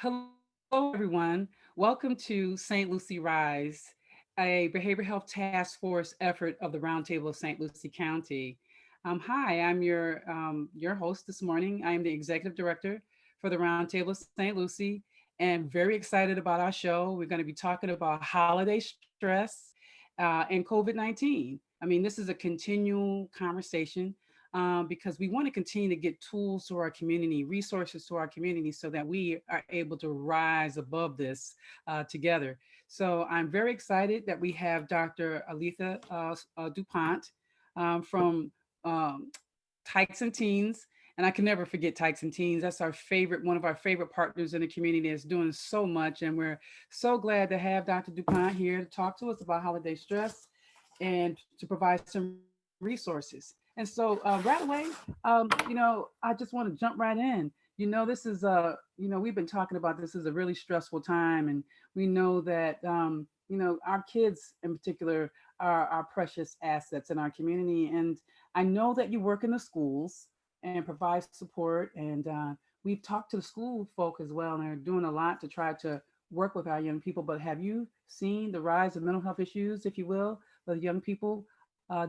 Hello, everyone. Welcome to St. Lucie Rise, a behavioral health task force effort of the Roundtable of St. Lucie County. Hi, I'm your host this morning. I am the executive director for the Roundtable of St. Lucie, and very excited about our show. We're going to be talking about holiday stress and COVID-19. I mean, this is a continual conversation because we want to continue to get tools to our community, resources to our community, so that we are able to rise above this together. So I'm very excited that we have Dr. Aletha DuPont from um, Tykes Teens. And I can never forget Tykes Teens. That's our favorite, one of our favorite partners in the community that's doing so much. And we're so glad to have Dr. DuPont here to talk to us about holiday stress and to provide some resources. And so right away, I just want to jump right in. This is we've been talking about this is a really stressful time, and we know that our kids in particular are our precious assets in our community. And I know that you work in the schools and provide support, and we've talked to the school folk as well, and they're doing a lot to try to work with our young people. But have you seen the rise of mental health issues, if you will, with young people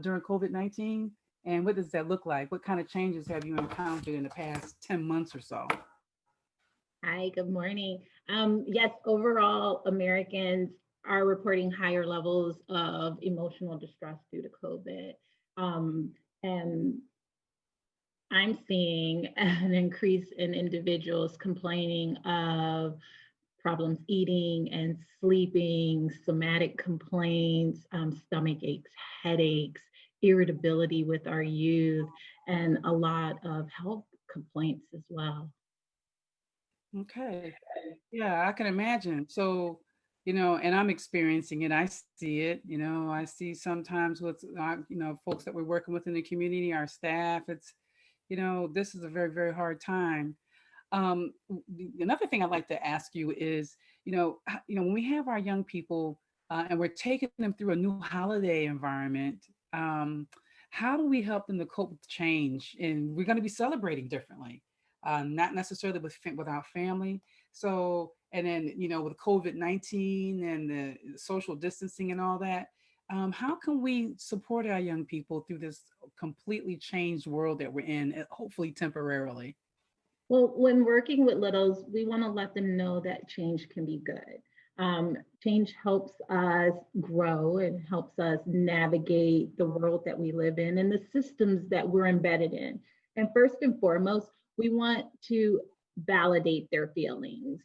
during COVID-19? And what does that look like? What kind of changes have you encountered in the past 10 months or so? Hi, good morning. Yes, overall, Americans are reporting higher levels of emotional distress due to COVID. And I'm seeing an increase in individuals complaining of problems eating and sleeping, somatic complaints, stomach aches, headaches, irritability with our youth, and a lot of health complaints as well. Okay. Yeah, I can imagine. So, and I'm experiencing it. I see it. I see sometimes with, folks that we're working with in the community, our staff. This is a very, very hard time. Another thing I'd like to ask you is, when we have our young people and we're taking them through a new holiday environment, um, how do we help them to cope with change? And we're going to be celebrating differently, not necessarily with our family. So, and then with COVID-19 and the social distancing and all that. How can we support our young people through this completely changed world that we're in, hopefully temporarily? Well, when working with littles, we want to let them know that change can be good. Change helps us grow and helps us navigate the world that we live in and the systems that we're embedded in. And first and foremost, we want to validate their feelings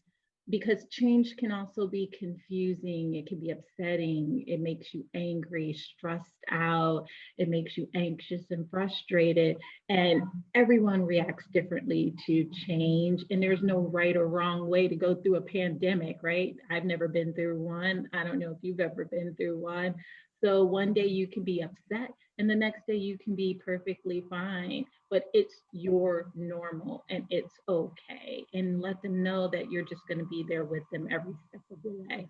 because change can also be confusing. It can be upsetting. It makes you angry, stressed out. It makes you anxious and frustrated. And everyone reacts differently to change, and there's no right or wrong way to go through a pandemic, right? I've never been through one. I don't know if you've ever been through one. So one day you can be upset and the next day you can be perfectly fine, but it's your normal and it's okay. And let them know that you're just going to be there with them every step of the way.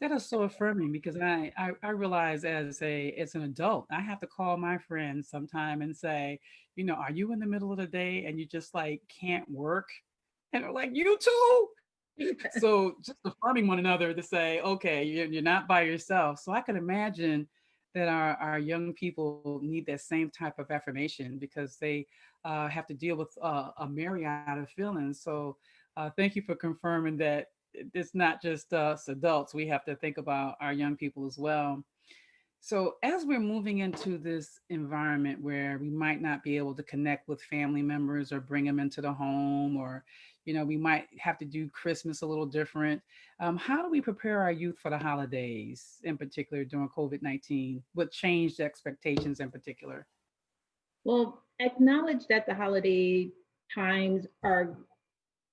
That is so affirming because I realize as an adult, I have to call my friends sometime and say, are you in the middle of the day and you just like can't work? And they're like, you too. So just affirming one another to say, okay, you're not by yourself. So I can imagine that our young people need that same type of affirmation because they have to deal with a myriad of feelings. So thank you for confirming that it's not just us adults. We have to think about our young people as well. So, as we're moving into this environment where we might not be able to connect with family members or bring them into the home, or, we might have to do Christmas a little different, how do we prepare our youth for the holidays, in particular during COVID-19, with changed expectations in particular? Well, acknowledge that the holiday times are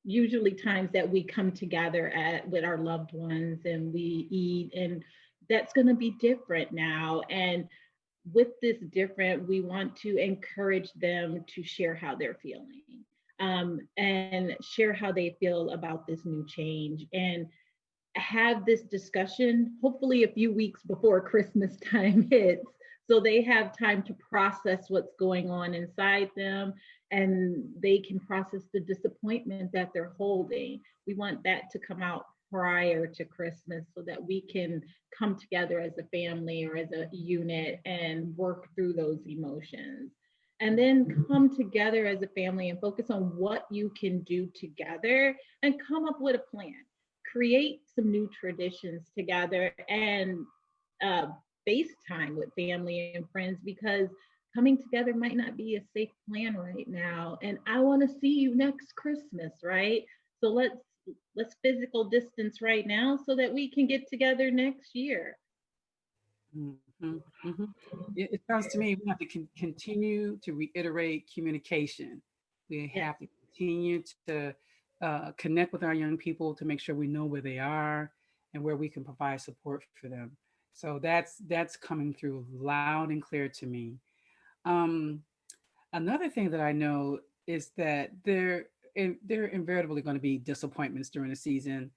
usually times that we come together with our loved ones and we eat, and that's going to be different now. And with this different, we want to encourage them to share how they're feeling, and share how they feel about this new change, and have this discussion hopefully a few weeks before Christmas time hits, so they have time to process what's going on inside them, and they can process the disappointment that they're holding. We want that to come out prior to Christmas so that we can come together as a family or as a unit and work through those emotions. And then come together as a family and focus on what you can do together and come up with a plan. Create some new traditions together and uh, FaceTime with family and friends, because coming together might not be a safe plan right now. And I want to see you next Christmas, right? So let's physical distance right now so that we can get together next year. Mhm, mhm. It sounds to me we have to continue to reiterate communication. We Yes. have to continue to connect with our young people to make sure we know where they are and where we can provide support for them. So that's coming through loud and clear to me. Um, Another thing that I know is that there are invariably going to be disappointments during the season.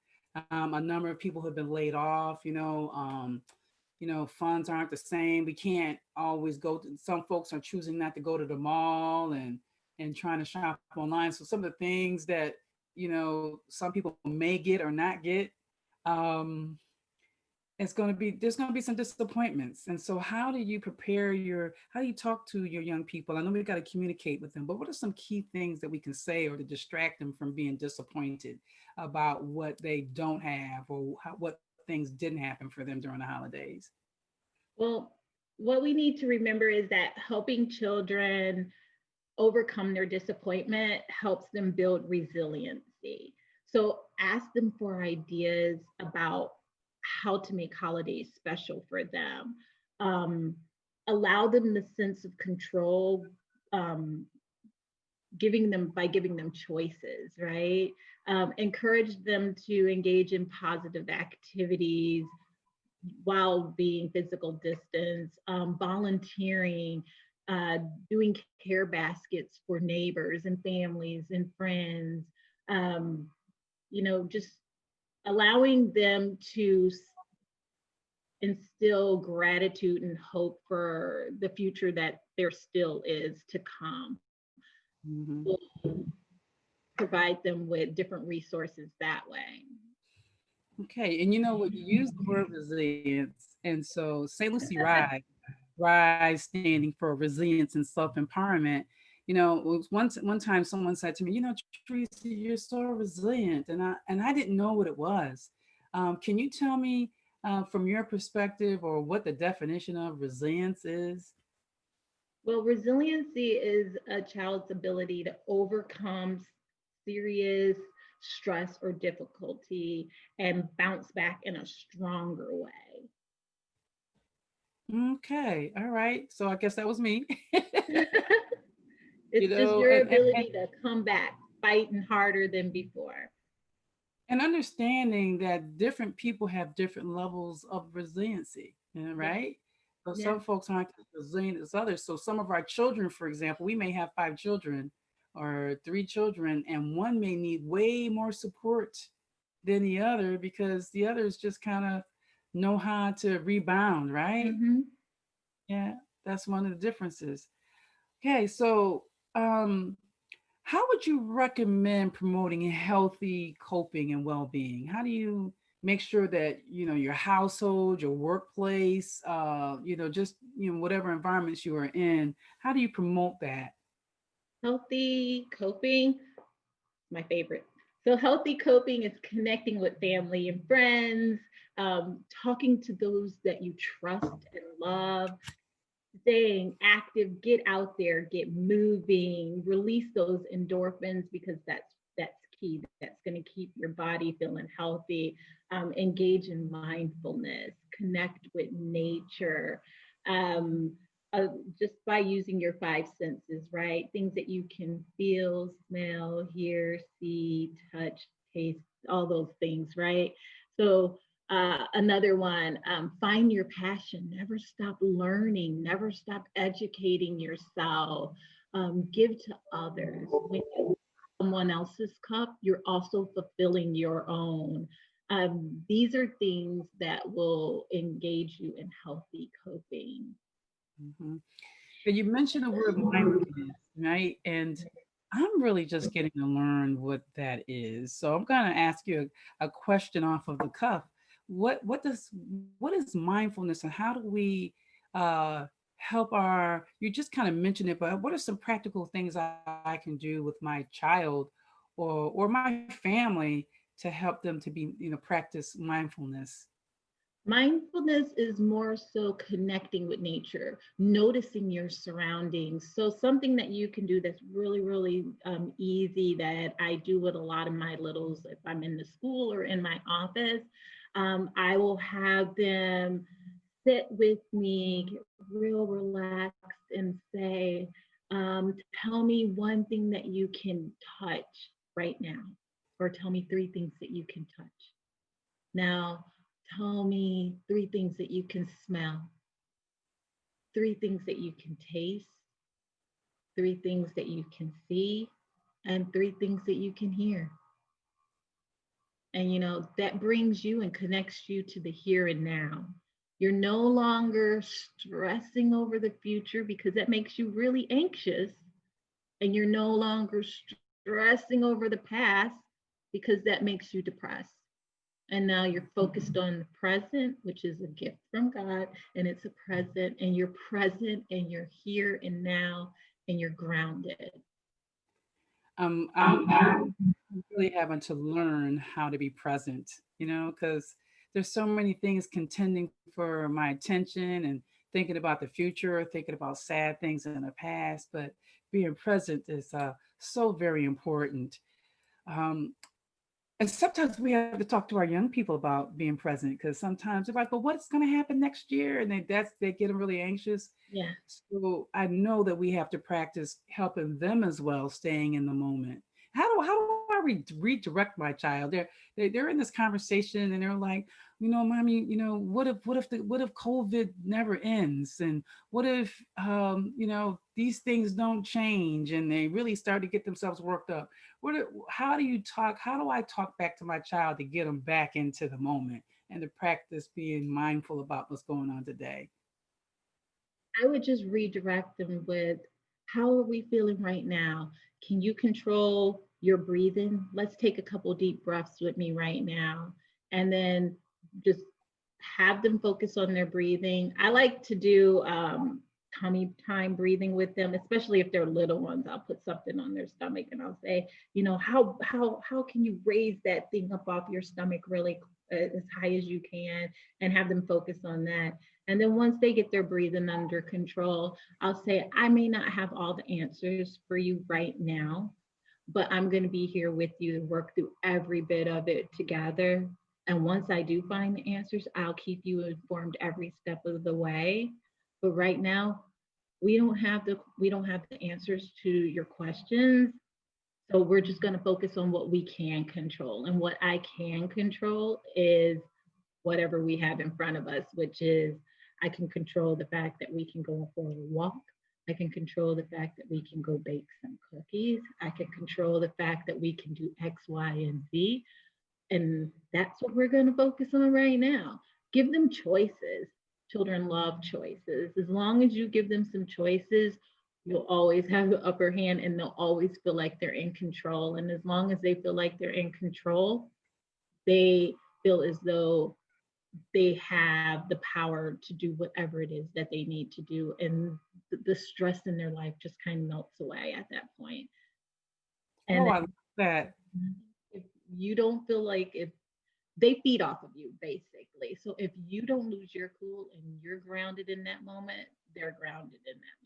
A number of people have been laid off. Funds aren't the same. We can't always go to, some folks are choosing not to go to the mall and trying to shop online. So some of the things that, some people may get or not get, um, there's going to be some disappointments. And so how do you talk to your young people? I know we've got to communicate with them, but what are some key things that we can say or to distract them from being disappointed about what they don't have, or what things didn't happen for them during the holidays? Well, what we need to remember is that helping children overcome their disappointment helps them build resiliency. So ask them for ideas about how to make holidays special for them. Um, Allow them the sense of control, um, giving them choices, right? Encourage them to engage in positive activities while being physical distance, volunteering, uh, doing care baskets for neighbors and families and friends, um, just allowing them to instill gratitude and hope for the future that there still is to come. Mhm. We'll provide them with different resources that way. Okay, and you know what? You use the word resilience, and so St. Lucie Rise standing for resilience and self empowerment. It was one time someone said to me, Teresa, you're so resilient, and I didn't know what it was. Can you tell me from your perspective or what the definition of resilience is? Well, resiliency is a child's ability to overcome serious stress or difficulty and bounce back in a stronger way. Okay, all right. So I guess that was me. It's just your And ability to come back fighting harder than before. and understanding that different people have different levels of resiliency, Yes, right? So yes. some folks aren't as resilient as others. So some of our children, for example, we may have 5 children or 3 children, and one may need way more support than the other because the others just kind of know how to rebound, right? Mm-hmm. Yeah, that's one of the differences. Okay, so um, how would you recommend promoting healthy coping and well-being? How do you make sure that your household, your workplace, just whatever environments you are in? How do you promote that? Healthy coping, my favorite. So, healthy coping is connecting with family and friends, talking to those that you trust and love, staying active, get out there, get moving, release those endorphins because that's key. That's going to keep your body feeling healthy. Engage in mindfulness, connect with nature. Um, just by using your five senses, right? Things that you can feel, smell, hear, see, touch, taste, all those things, right? So another one, find your passion. Never stop learning. Never stop educating yourself. Give to others. When you fill someone else's cup, you're also fulfilling your own. These are things that will engage you in healthy coping. Mhm. And you mentioned the word mindfulness, right? And I'm really just getting to learn what that is. So I'm going to ask you a question off of the cuff. What is mindfulness, and how do we uh, help our? You just kind of mentioned it, but what are some practical things I can do with my child or my family to help them to be practice mindfulness? Mindfulness is more so connecting with nature, noticing your surroundings. So, something that you can do that's really, really easy that I do with a lot of my littles, if I'm in the school or in my office, I will have them sit with me, get real relaxed, and say, tell me one thing that you can touch right now, or tell me three things that you can touch. Now, tell me three things that you can smell, three things that you can taste, three things that you can see, and three things that you can hear. And that brings you and connects you to the here and now. You're no longer stressing over the future because that makes you really anxious. And you're no longer stressing over the past because that makes you depressed. And now you're focused on the present, which is a gift from God, and it's a present, and you're present, and you're here and now, and you're grounded. I'm really having to learn how to be present, because there's so many things contending for my attention and thinking about the future, thinking about sad things in the past, but being present is so very important. Um, and sometimes we have to talk to our young people about being present because sometimes they're like, "Well, what's going to happen next year?" And they get really anxious. Yeah. So I know that we have to practice helping them as well, staying in the moment. How do I redirect my child? They're in this conversation and they're like, mommy, what if COVID never ends, and what if these things don't change, and they really start to get themselves worked up. How do I talk back to my child to get them back into the moment and to practice being mindful about what's going on today? I would just redirect them with, how are we feeling right now? Can you control your breathing? Let's take a couple deep breaths with me right now. And then just have them focus on their breathing. I like to do tummy time breathing with them, especially if they're little ones. I'll put something on their stomach and I'll say, how can you raise that thing up off your stomach really as high as you can, and have them focus on that. And then once they get their breathing under control, I'll say, I may not have all the answers for you right now, but I'm going to be here with you to work through every bit of it together. And once I do find the answers, I'll keep you informed every step of the way. But right now, we don't have the answers to your questions. So we're just going to focus on what we can control. And what I can control is whatever we have in front of us, which is, I can control the fact that we can go for a walk. I can control the fact that we can go bake some cookies. I can control the fact that we can do X, Y, and Z. And that's what we're going to focus on right now. Give them choices. Children love choices. As long as you give them some choices, you'll always have the upper hand, and they'll always feel like they're in control. And as long as they feel like they're in control, they feel as though they have the power to do whatever it is that they need to do. And the stress in their life just kind of melts away at that point. And Oh, I love that. if you don't feel like, if they feed off of you basically. So if you don't lose your cool and you're grounded in that moment, they're grounded in that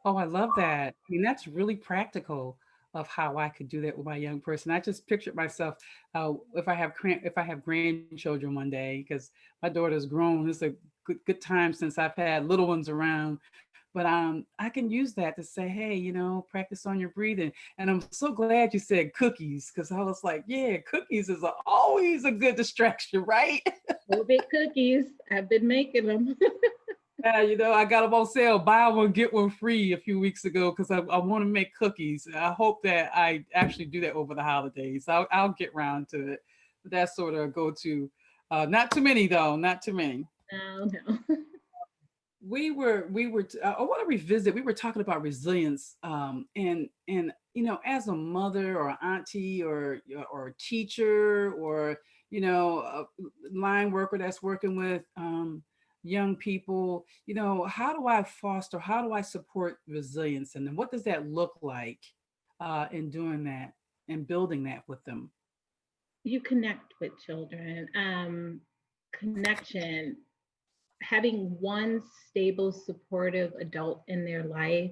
Oh, I love that. I mean, that's really practical of how I could do that with my young person. I just pictured myself if I have grandchildren one day, because my daughter's grown. It's a good time since I've had little ones around. But I can use that to say, hey, practice on your breathing. And I'm so glad you said cookies, because I was like, yeah, cookies is always a good distraction, right? moment. Big cookies, I've been making them. Yeah, I got them on sale, buy one, get one free a few weeks ago because I want to make cookies. I hope that I actually do that over the holidays. I'll get round to it. But that's sort of a go-to. Not too many though, not too many. No, no. I want to revisit. We were talking about resilience, and as a mother or auntie or a teacher or a line worker that's working with young people, how do I support resilience, and then what does that look like in doing that and building that with them? You connect with children. Connection, having one stable, supportive adult in their life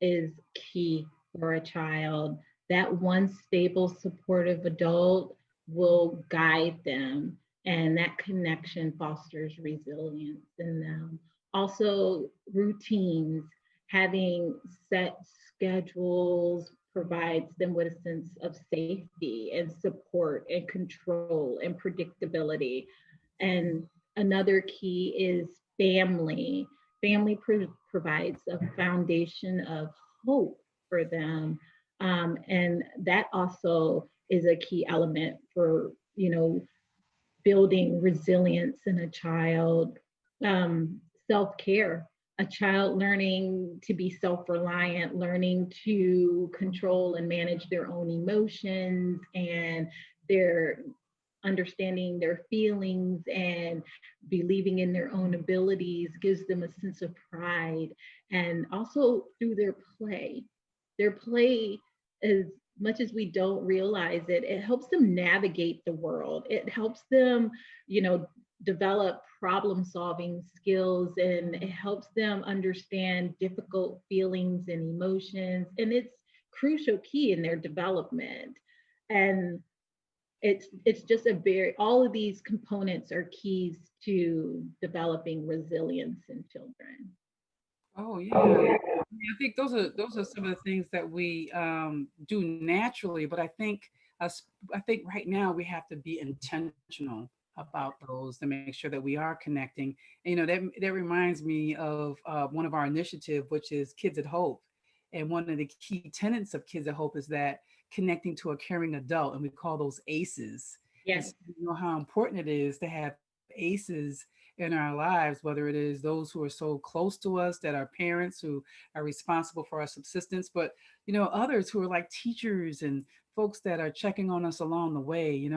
is key for a child. That one stable, supportive adult will guide them, and that connection fosters resilience in them. Also, routines, having set schedules provides them with a sense of safety and support and control and predictability. And another key is family. Family provides a foundation of hope for them. And that also is a key element for, building resilience in a child. Self care, a child learning to be self reliant, learning to control and manage their own emotions and their understanding their feelings and believing in their own abilities gives them a sense of pride. And also through their play, as much as we don't realize it, it helps them navigate the world. It helps them, you know, develop problem solving skills, and it helps them understand difficult feelings and emotions. And it's crucial key in their development. And it's just a very, all of these components are keys to developing resilience in children. Oh yeah. I think those are some of the things that we do naturally, but us I think right now we have to be intentional about those to make sure that we are connecting. And, that reminds me of one of our initiative, which is Kids at Hope. And one of the key tenets of Kids at Hope is that connecting to a caring adult, and we call those ACEs. And Yes. so you know how important it is to have ACEs in our lives, whether it is those who are so close to us, that are parents who are responsible for our subsistence, but others who are like teachers and folks that are checking on us along the way.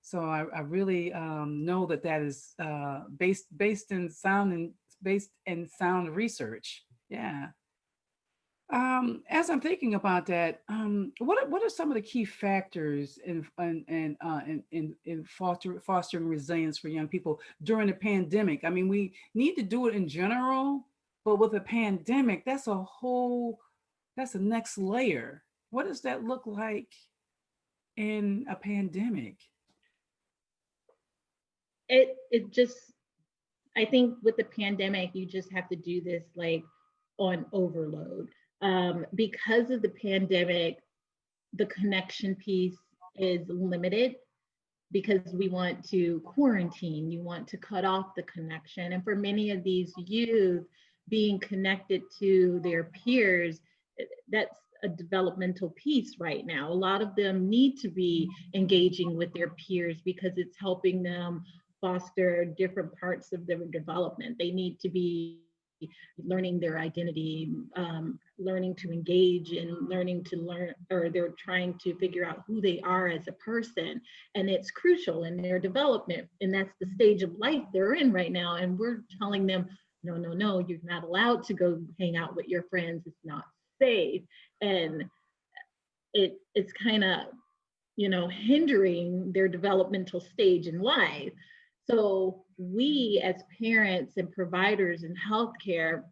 So I really know that that is based in sound research. Yeah. As I'm thinking about that, what are some of the key factors in fostering resilience for young people during the pandemic? I mean, we need to do it in general, but with a pandemic, that's a next layer. What does that look like in a pandemic? It just, I think with the pandemic, you just have to do this like on overload. Because of the pandemic, the connection piece is limited because we want to quarantine, you want to cut off the connection. And for many of these youth, being connected to their peers, that's a developmental piece right now. A lot of them need to be engaging with their peers because it's helping them foster different parts of their development. They need to be learning their identity, learning to engage and learning to learn, or they're trying to figure out who they are as a person. And it's crucial in their development. And that's the stage of life they're in right now. And we're telling them, no, no, no, you're not allowed to go hang out with your friends. It's not safe. And it's kind of, hindering their developmental stage in life. So we as parents and providers and healthcare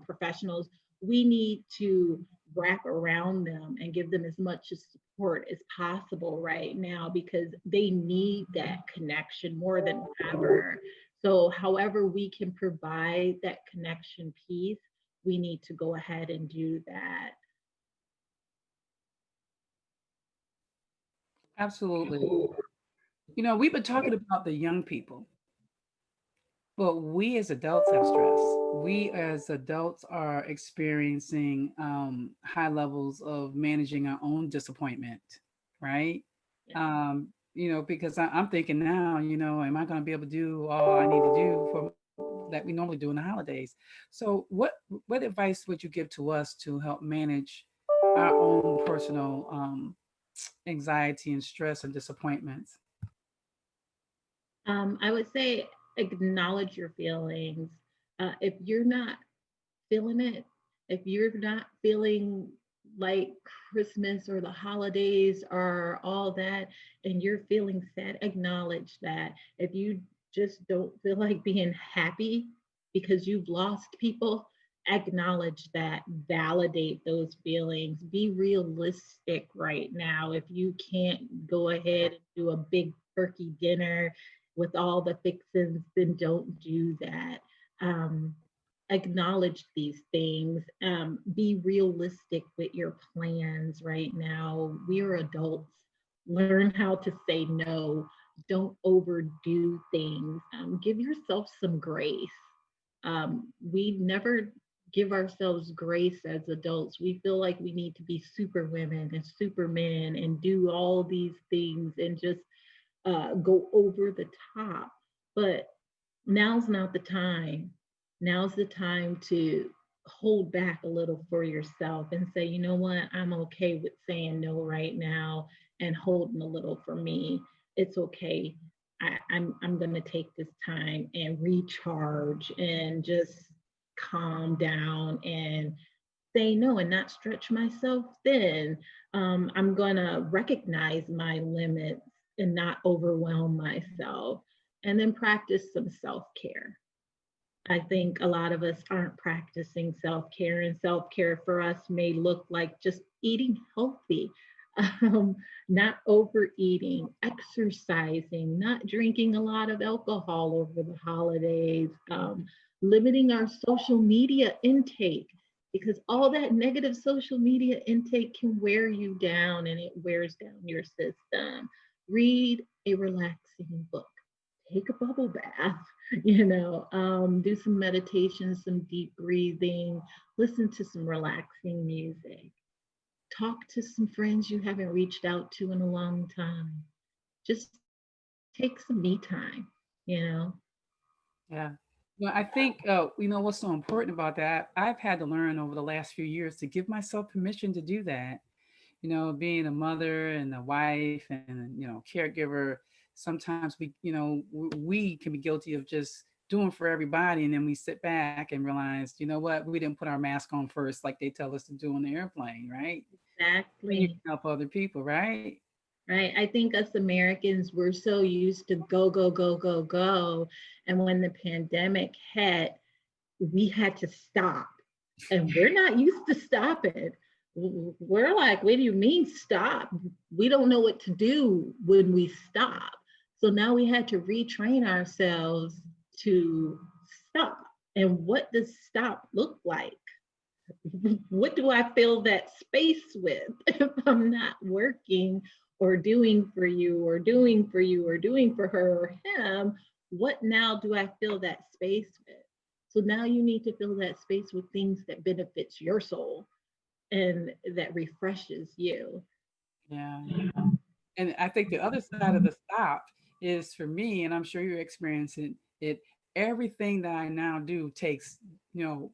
professionals, we need to wrap around them and give them as much support as possible right now because they need that connection more than ever. So however we can provide that connection piece, we need to go ahead and do that. Absolutely. We've been talking about the young people, but we as adults have stress. We as adults are experiencing high levels of managing our own disappointment, right? Because I'm thinking now, am I going to be able to do all I need to do that we normally do in the holidays. So what advice would you give to us to help manage our own personal anxiety and stress and disappointments? I would say acknowledge your feelings. If you're not feeling it, if you're not feeling like Christmas or the holidays or all that, and you're feeling sad, acknowledge that. If you just don't feel like being happy because you've lost people, acknowledge that, validate those feelings, be realistic right now. If you can't go ahead and do a big turkey dinner with all the fixings, then don't do that. Um, Acknowledge these things. Be realistic with your plans right now. We're adults. Learn how to say no. Don't overdo things. Give yourself some grace. We never give ourselves grace as adults. We feel like we need to be super women and supermen and do all these things and just go over the top. But now's not the time. Now's the time to hold back a little for yourself and say, you know what, I'm okay with saying no right now and holding a little for me. It's okay. I'm gonna take this time and recharge and just calm down and say no and not stretch myself thin. I'm gonna recognize my limits and not overwhelm myself, and then practice some self-care. I think a lot of us aren't practicing self care, and self care for us may look like just eating healthy, um, not overeating, exercising, not drinking a lot of alcohol over the holidays, limiting our social media intake, because all that negative social media intake can wear you down and it wears down your system. Read a relaxing book, take a bubble bath, do some meditation, some deep breathing, listen to some relaxing music, talk to some friends you haven't reached out to in a long time. Just take some me time, you know. Yeah. Well, I think, what's so important about that? I've had to learn over the last few years to give myself permission to do that. Being a mother and a wife and, caregiver, sometimes we can be guilty of just doing for everybody. And then we sit back and realize, you know what, we didn't put our mask on first, like they tell us to do on the airplane, right? Then you Exactly. can help other people, right? Right. I think us Americans, we're so used to go, go, go, go, go. And when the pandemic hit, we had to stop. And we're not used to stopping. We're like, what do you mean stop? We don't know what to do when we stop. So now we had to retrain ourselves to stop. And what does stop look like? What do I fill that space with if I'm not working or doing for you or doing for you or doing for her or him? What now do I fill that space with? So now you need to fill that space with things that benefits your soul and that refreshes you. Yeah. And I think the other side of the stop is for me, and I'm sure you're experiencing it, everything that I now do takes,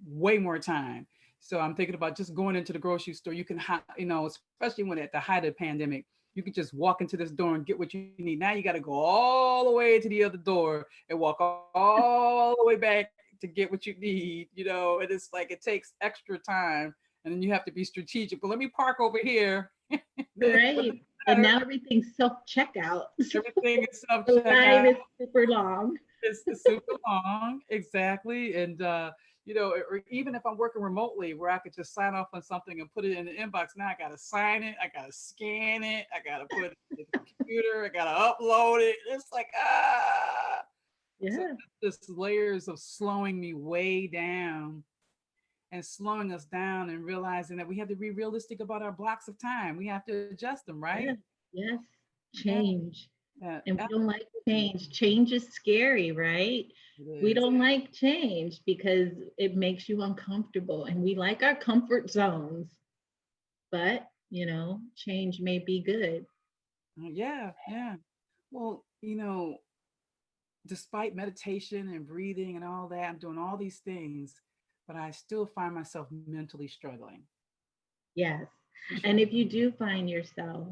way more time. So I'm thinking about just going into the grocery store. You can, especially when at the height of the pandemic, you can just walk into this door and get what you need. Now you got to go all the way to the other door and walk all the way back to get what you need, and it's like it takes extra time. And then you have to be strategic. But let me park over here. Right. And now everything's self checkout. Everything is self The line checkout. is super long. It's super long, exactly. And or even if I'm working remotely, where I could just sign off on something and put it in the inbox. Now I gotta sign it, I gotta scan it, I gotta put it in the computer, I gotta upload it. It's like So Yeah. just layers of slowing me way down and slowing us down and realizing that we have to be realistic about our blocks of time. We have to adjust them, Yeah. right? Yes. Yeah, Change. yeah, And we don't like absolutely. change. Change is scary, right? It We is. don't like change because it makes you uncomfortable and we like our comfort zones. But, change may be good. Yeah, yeah. Well, despite meditation and breathing and all that, I'm doing all these things, but I still find myself mentally struggling. Yes. You And sure? if you do find yourself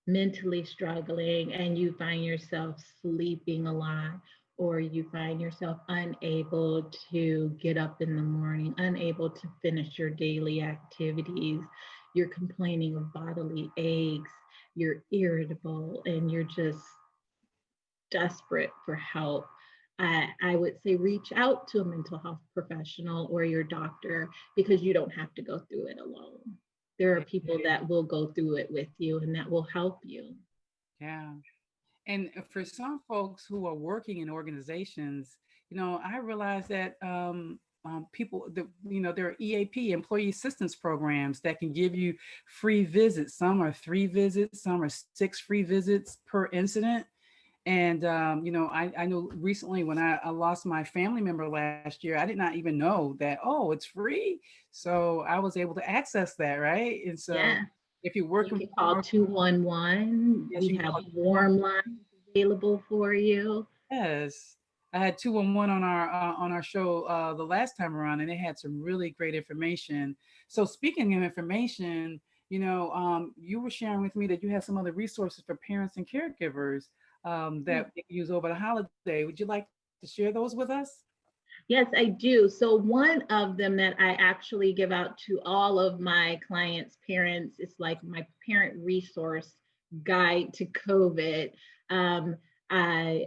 mentally struggling and you find yourself sleeping a lot, or you find yourself unable to get up in the morning, unable to finish your daily activities, you're complaining of bodily aches, you're irritable, and you're just desperate for help, I would say reach out to a mental health professional or your doctor because you don't have to go through it alone. There are people that will go through it with you and that will help you. Yeah. And for some folks who are working in organizations, I realize that people, there are EAP, employee assistance programs that can give you free visits. Some are 3 visits, some are 6 free visits per incident. And, I know recently when I lost my family member last year, I did not even know that, oh, it's free. So I was able to access that, right? And so Yeah. if you're You working can for, call 211. yes, We you can have call. warm lines available for you. Yes. I had 211 on our show the last time around, and they had some really great information. So speaking of information, you were sharing with me that you have some other resources for parents and caregivers that they can use over the holiday. Would you like to share those with us? Yes, I do. So, one of them that I actually give out to all of my clients' parents is like my parent resource guide to COVID. Um, I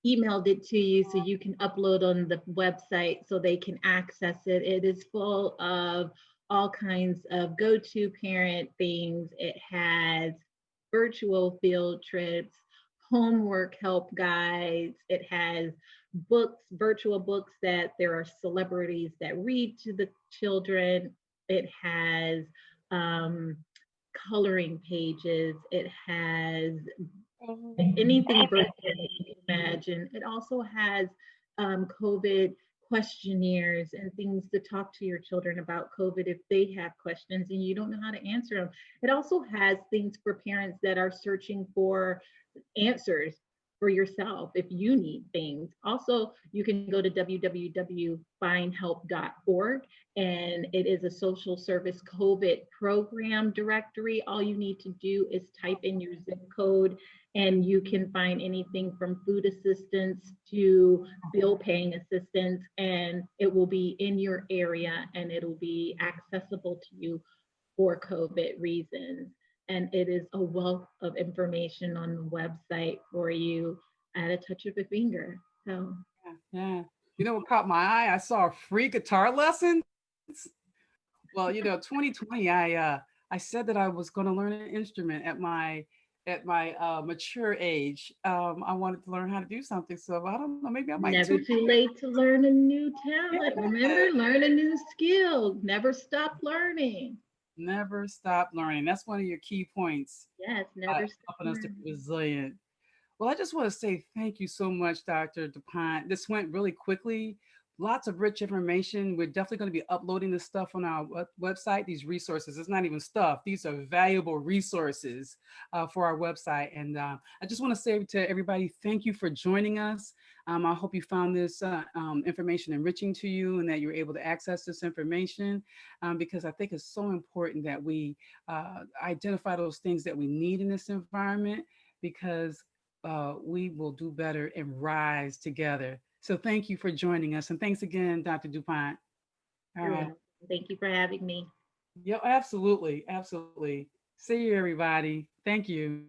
emailed it to you so you can upload on the website so they can access it. It is full of all kinds of go to parent things. It has virtual field trips, homework help guides, it has books, virtual books that there are celebrities that read to the children. It has um, coloring pages. It has anything virtual that you can imagine. It also has COVID questionnaires and things to talk to your children about COVID if they have questions and you don't know how to answer them. It also has things for parents that are searching for answers for yourself if you need things. Also, you can go to www.findhelp.org, and it is a social service COVID program directory. All you need to do is type in your zip code and you can find anything from food assistance to bill paying assistance, and it will be in your area and it'll be accessible to you for COVID reasons. And it is a wealth of information on the website for you at a touch of a finger. So, Yeah. You know what caught my eye? I saw free guitar lessons. Well, 2020, I said that I was going to learn an instrument at my mature age. I wanted to learn how to do something, so I don't know. Maybe I might never tune. too late to learn a new Yeah. talent. Remember, learn a new skill. Never stop learning. Never stop learning. That's one of your key points, Yes, never stop helping us to be learning. resilient. Well, I just want to say thank you so much, Dr. DuPont. This went really quickly. Lots of rich information. We're definitely going to be uploading this stuff on our website, these resources. It's not even stuff, these are valuable resources for our website. And I just want to say to everybody, thank you for joining us. I hope you found this information enriching to you and that you're able to access this information because I think it's so important that we identify those things that we need in this environment because we will do better and rise together. So thank you for joining us. And thanks again, Dr. DuPont. All You're right. welcome. Thank you for having me. Yeah, absolutely. Absolutely. See you, everybody. Thank you.